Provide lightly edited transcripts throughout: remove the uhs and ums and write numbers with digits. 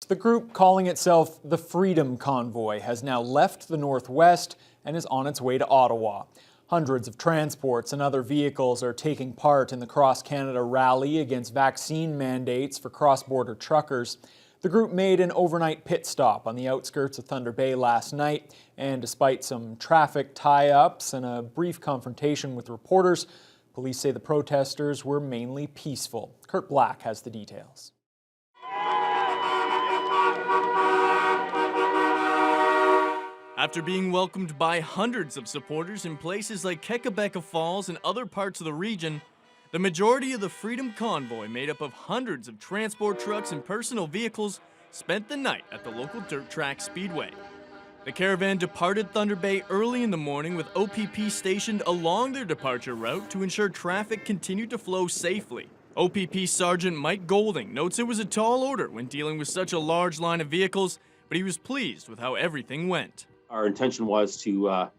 The group, calling itself the Freedom Convoy, has now left the Northwest and is on its way to Ottawa. Hundreds of transports and other vehicles are taking part in the Cross-Canada rally against vaccine mandates for cross-border truckers. The group made an overnight pit stop on the outskirts of Thunder Bay last night, and despite some traffic tie-ups and a brief confrontation with reporters, police say the protesters were mainly peaceful. Kurt Black has the details. After being welcomed by hundreds of supporters in places like Kekabeka Falls and other parts of the region, the majority of the Freedom Convoy, made up of hundreds of transport trucks and personal vehicles, spent the night at the local dirt track speedway. The caravan departed Thunder Bay early in the morning with OPP stationed along their departure route to ensure traffic continued to flow safely. OPP Sergeant Mike Golding notes it was a tall order when dealing with such a large line of vehicles, but he was pleased with how everything went. Our intention was to,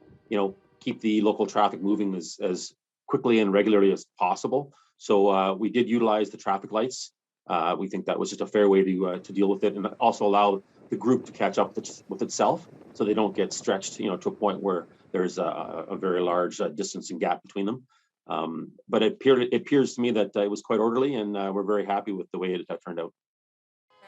keep the local traffic moving as quickly and regularly as possible. So we did utilize the traffic lights. We think that was just a fair way to deal with it, and also allow the group to catch up with itself, so they don't get stretched, to a point where there's a very large distance and gap between them. But it appears to me that it was quite orderly, and we're very happy with the way it turned out.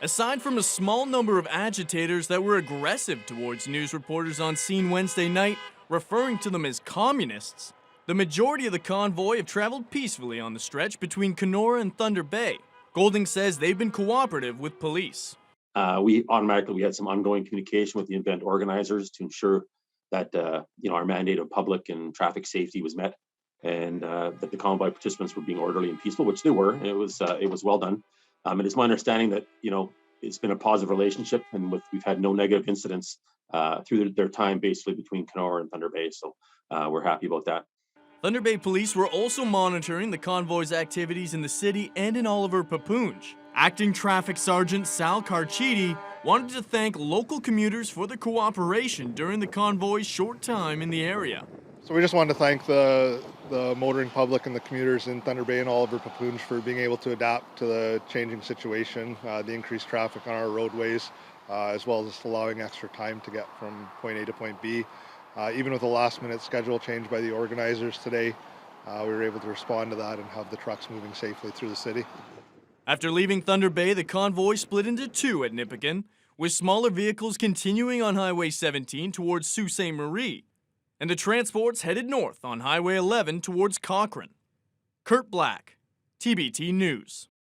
Aside from a small number of agitators that were aggressive towards news reporters on scene Wednesday night, referring to them as communists, the majority of the convoy have traveled peacefully on the stretch between Kenora and Thunder Bay. Golding says they've been cooperative with police. We had some ongoing communication with the event organizers to ensure that our mandate of public and traffic safety was met, and that the convoy participants were being orderly and peaceful, which they were. It was well done. And it's my understanding that it's been a positive relationship, and we've had no negative incidents through their time basically between Kenora and Thunder Bay. So we're happy about that. Thunder Bay police were also monitoring the convoy's activities in the city and in Oliver Papoonj. Acting Traffic Sergeant Sal Carchidi wanted to thank local commuters for their cooperation during the convoy's short time in the area. So we just wanted to thank the motoring public and the commuters in Thunder Bay and Oliver Papoonj for being able to adapt to the changing situation, the increased traffic on our roadways, as well as allowing extra time to get from point A to point B. Even with a last-minute schedule change by the organizers today, we were able to respond to that and have the trucks moving safely through the city. After leaving Thunder Bay, the convoy split into two at Nipawin, with smaller vehicles continuing on Highway 17 towards Sault Ste. Marie, and the transports headed north on Highway 11 towards Cochrane. Kurt Black, TBT News.